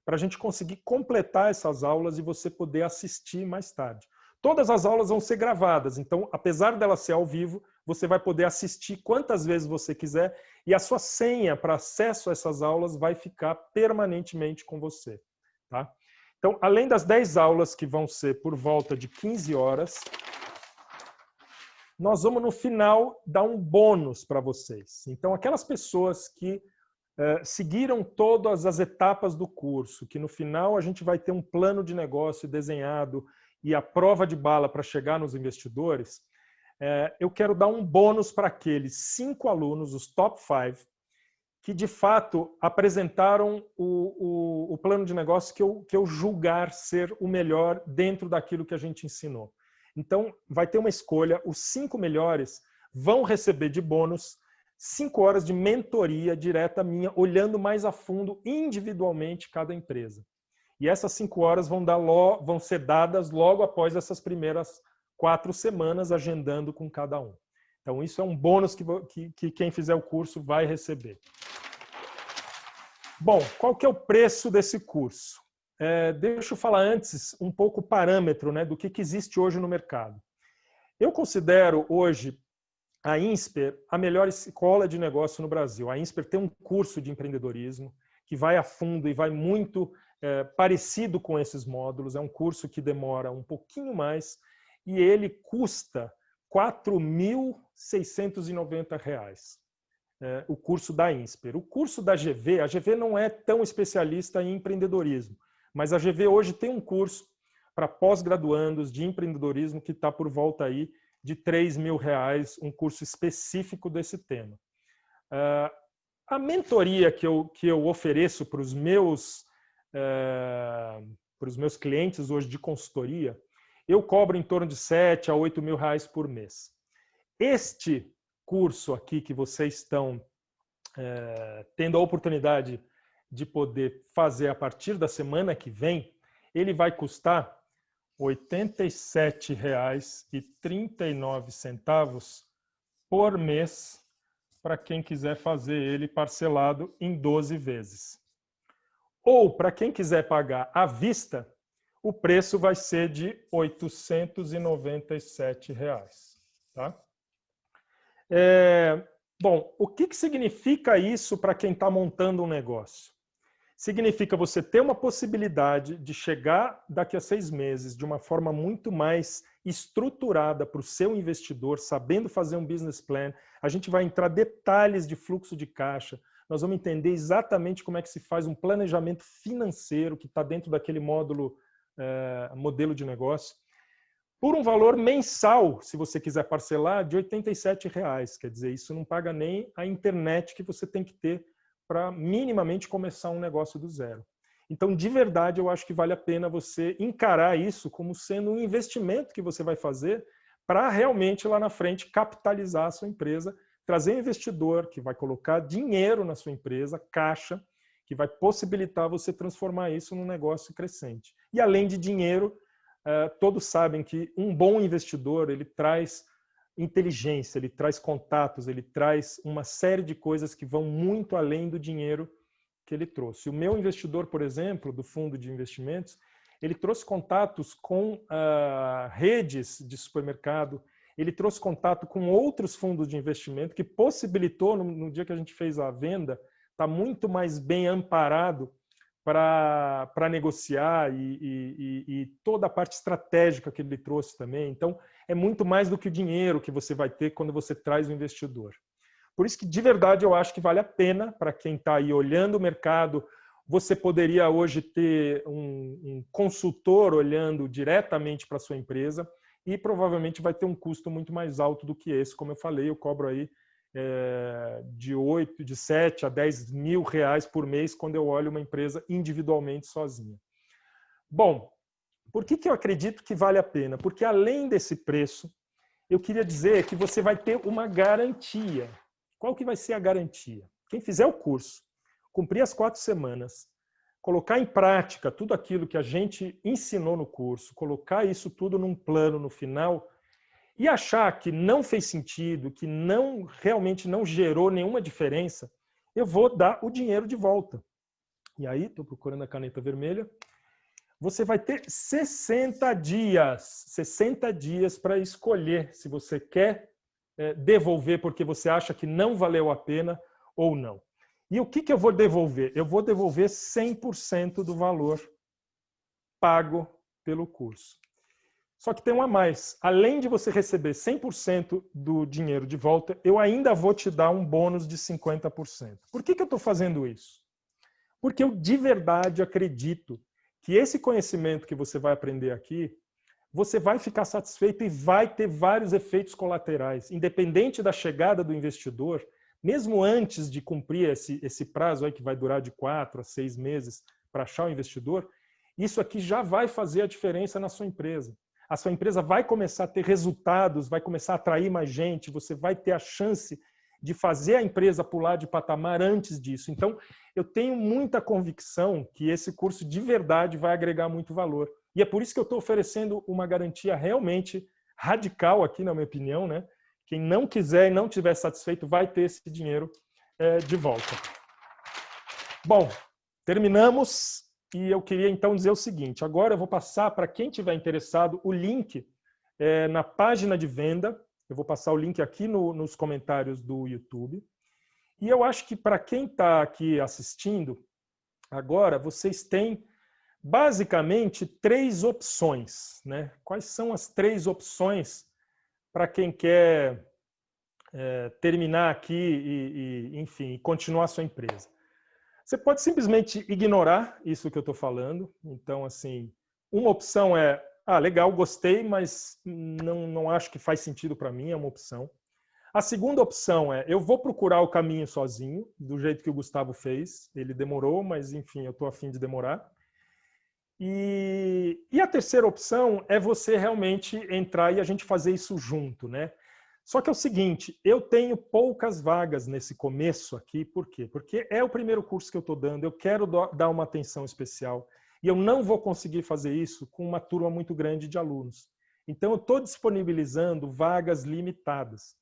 para a gente conseguir completar essas aulas e você poder assistir mais tarde. Todas as aulas vão ser gravadas, então, apesar delas ser ao vivo, você vai poder assistir quantas vezes você quiser e a sua senha para acesso a essas aulas vai ficar permanentemente com você. Tá? Então, além das 10 aulas que vão ser por volta de 15 horas, nós vamos no final dar um bônus para vocês. Então, aquelas pessoas que seguiram todas as etapas do curso, que no final a gente vai ter um plano de negócio desenhado e a prova de bala para chegar nos investidores, eu quero dar um bônus para aqueles 5 alunos, os top 5, que de fato apresentaram o plano de negócio que eu julgar ser o melhor dentro daquilo que a gente ensinou. Então, vai ter uma escolha, os 5 melhores vão receber de bônus 5 horas de mentoria direta minha, olhando mais a fundo individualmente cada empresa. E essas 5 horas vão ser dadas logo após essas primeiras 4 semanas, agendando com cada um. Então, isso é um bônus que quem fizer o curso vai receber. Bom, qual que é o preço desse curso? Deixa eu falar antes um pouco o parâmetro, né, do que existe hoje no mercado. Eu considero hoje a INSPER a melhor escola de negócio no Brasil. A INSPER tem um curso de empreendedorismo que vai a fundo e vai muito parecido com esses módulos. É um curso que demora um pouquinho mais e ele custa R$ 4.690. O curso da INSPER. O curso da GV, a GV não é tão especialista em empreendedorismo, mas a GV hoje tem um curso para pós-graduandos de empreendedorismo que está por volta aí de R$ 3.000, um curso específico desse tema. A mentoria que eu ofereço para os meus clientes hoje de consultoria, eu cobro em torno de R$ 7.000 a R$ 8.000 por mês. Este curso aqui que vocês estão tendo a oportunidade de poder fazer a partir da semana que vem, ele vai custar R$ 87,39 por mês para quem quiser fazer ele parcelado em 12 vezes. Ou, para quem quiser pagar à vista, o preço vai ser de R$ 897. Tá? Bom, o que significa isso para quem está montando um negócio? Significa você ter uma possibilidade de chegar daqui a 6 meses de uma forma muito mais estruturada para o seu investidor, sabendo fazer um business plan. A gente vai entrar detalhes de fluxo de caixa, nós vamos entender exatamente como é que se faz um planejamento financeiro que está dentro daquele modelo de negócio. Por um valor mensal, se você quiser parcelar, de R$ 87. Quer dizer, isso não paga nem a internet que você tem que ter para minimamente começar um negócio do zero. Então, de verdade, eu acho que vale a pena você encarar isso como sendo um investimento que você vai fazer para realmente lá na frente capitalizar a sua empresa, trazer um investidor que vai colocar dinheiro na sua empresa, caixa, que vai possibilitar você transformar isso num negócio crescente. E além de dinheiro, todos sabem que um bom investidor, ele traz inteligência, ele traz contatos, ele traz uma série de coisas que vão muito além do dinheiro que ele trouxe. O meu investidor, por exemplo, do fundo de investimentos, ele trouxe contatos com redes de supermercado, ele trouxe contato com outros fundos de investimento que possibilitou, no dia que a gente fez a venda, estar muito mais bem amparado para negociar e toda a parte estratégica que ele trouxe também. Então, é muito mais do que o dinheiro que você vai ter quando você traz o investidor. Por isso que, de verdade, eu acho que vale a pena para quem está aí olhando o mercado. Você poderia hoje ter um consultor olhando diretamente para a sua empresa e provavelmente vai ter um custo muito mais alto do que esse. Como eu falei, eu cobro aí de 7 a 10 mil reais por mês quando eu olho uma empresa individualmente sozinha. Bom, por que eu acredito que vale a pena? Porque além desse preço, eu queria dizer que você vai ter uma garantia. Qual que vai ser a garantia? Quem fizer o curso, cumprir as 4 semanas, colocar em prática tudo aquilo que a gente ensinou no curso, colocar isso tudo num plano no final e achar que não fez sentido, que realmente não gerou nenhuma diferença, eu vou dar o dinheiro de volta. E aí, estou procurando a caneta vermelha. Você vai ter 60 dias para escolher se você quer devolver porque você acha que não valeu a pena ou não. E o que eu vou devolver? Eu vou devolver 100% do valor pago pelo curso. Só que tem um a mais. Além de você receber 100% do dinheiro de volta, eu ainda vou te dar um bônus de 50%. Por que eu estou fazendo isso? Porque eu de verdade acredito que esse conhecimento que você vai aprender aqui, você vai ficar satisfeito e vai ter vários efeitos colaterais. Independente da chegada do investidor, mesmo antes de cumprir esse prazo aí que vai durar de 4 a 6 meses para achar o investidor, isso aqui já vai fazer a diferença na sua empresa. A sua empresa vai começar a ter resultados, vai começar a atrair mais gente, você vai ter a chance de fazer a empresa pular de patamar antes disso. Então, eu tenho muita convicção que esse curso de verdade vai agregar muito valor. E é por isso que eu estou oferecendo uma garantia realmente radical aqui, na minha opinião, né? Quem não quiser e não estiver satisfeito vai ter esse dinheiro de volta. Bom, terminamos e eu queria então dizer o seguinte. Agora eu vou passar para quem estiver interessado o link na página de venda. Eu vou passar o link aqui nos comentários do YouTube. E eu acho que para quem está aqui assistindo, agora vocês têm basicamente 3 opções, né? Quais são as 3 opções para quem quer terminar aqui enfim, continuar a sua empresa? Você pode simplesmente ignorar isso que eu estou falando. Então, assim, uma opção é, legal, gostei, mas não acho que faz sentido para mim, é uma opção. A segunda opção é, eu vou procurar o caminho sozinho, do jeito que o Gustavo fez. Ele demorou, mas enfim, eu estou a fim de demorar. E a terceira opção é você realmente entrar e a gente fazer isso junto, né? Só que é o seguinte, eu tenho poucas vagas nesse começo aqui, por quê? Porque é o primeiro curso que eu estou dando, eu quero dar uma atenção especial e eu não vou conseguir fazer isso com uma turma muito grande de alunos. Então, eu estou disponibilizando vagas limitadas.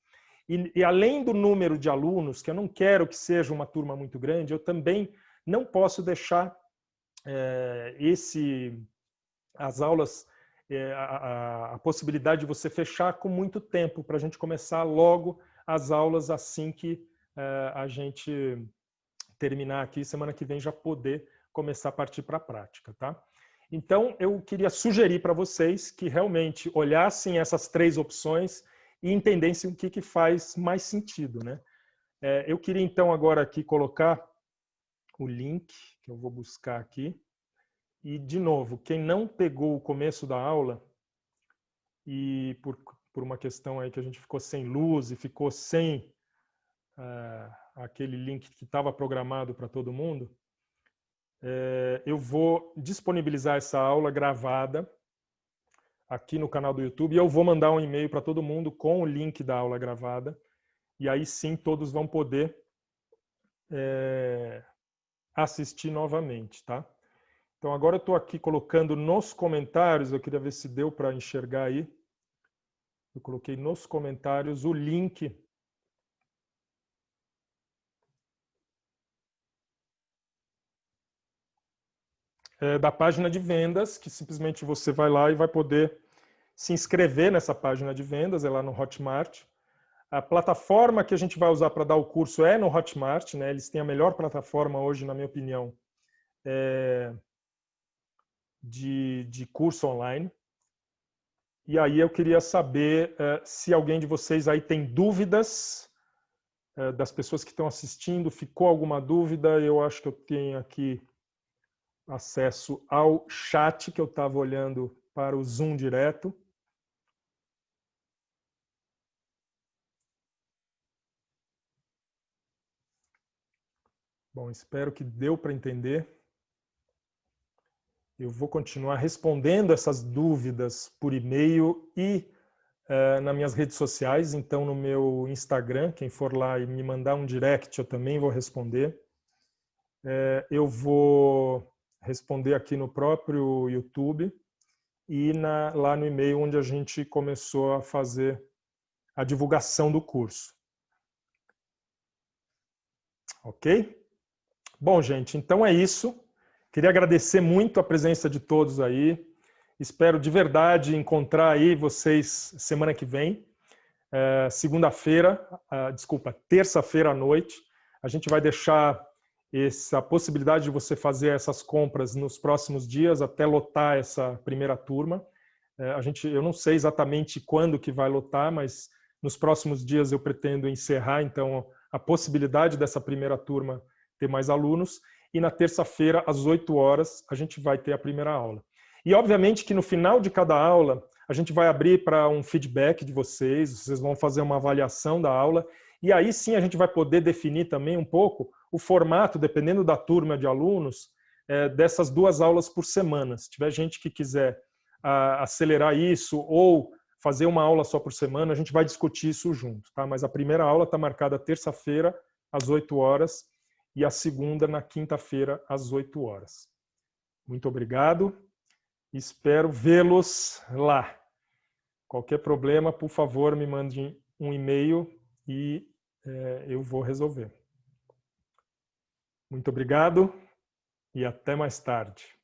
E além do número de alunos, que eu não quero que seja uma turma muito grande, eu também não posso deixar as aulas, a possibilidade de você fechar com muito tempo, para a gente começar logo as aulas assim que a gente terminar aqui, semana que vem já poder começar a partir para a prática, tá? Então, eu queria sugerir para vocês que realmente olhassem essas 3 opções e entendessem o que faz mais sentido, né? Eu queria então agora aqui colocar o link, que eu vou buscar aqui. E, de novo, quem não pegou o começo da aula e por uma questão aí que a gente ficou sem luz e ficou sem aquele link que estava programado para todo mundo, eu vou disponibilizar essa aula gravada aqui no canal do YouTube e eu vou mandar um e-mail para todo mundo com o link da aula gravada. E aí sim todos vão poder assistir novamente, tá? Então agora eu estou aqui colocando nos comentários, eu queria ver se deu para enxergar aí. Eu coloquei nos comentários o link da página de vendas, que simplesmente você vai lá e vai poder se inscrever nessa página de vendas, é lá no Hotmart. A plataforma que a gente vai usar para dar o curso é no Hotmart, né? Eles têm a melhor plataforma hoje, na minha opinião, de curso online. E aí eu queria saber se alguém de vocês aí tem dúvidas, das pessoas que estão assistindo, ficou alguma dúvida? Eu acho que eu tenho aqui acesso ao chat, que eu estava olhando para o Zoom direto. Bom, espero que deu para entender. Eu vou continuar respondendo essas dúvidas por e-mail e nas minhas redes sociais. Então, no meu Instagram, quem for lá e me mandar um direct, eu também vou responder. Eu vou responder aqui no próprio YouTube e lá no e-mail onde a gente começou a fazer a divulgação do curso. Ok? Bom, gente, então é isso. Queria agradecer muito a presença de todos aí. Espero de verdade encontrar aí vocês semana que vem. Terça-feira à noite. A gente vai deixar essa possibilidade de você fazer essas compras nos próximos dias até lotar essa primeira turma. Eu não sei exatamente quando que vai lotar, mas nos próximos dias eu pretendo encerrar, então, a possibilidade dessa primeira turma ter mais alunos. E na terça-feira, às 8 horas, a gente vai ter a primeira aula. E, obviamente, que no final de cada aula, a gente vai abrir para um feedback de vocês vão fazer uma avaliação da aula, e aí sim a gente vai poder definir também um pouco o formato, dependendo da turma de alunos, dessas 2 aulas por semana. Se tiver gente que quiser acelerar isso ou fazer uma aula só por semana, a gente vai discutir isso junto, tá? Mas a primeira aula está marcada terça-feira, às 8 horas, e a segunda na quinta-feira, às 8 horas. Muito obrigado. Espero vê-los lá. Qualquer problema, por favor, me mande um e-mail e eu vou resolver. Muito obrigado e até mais tarde.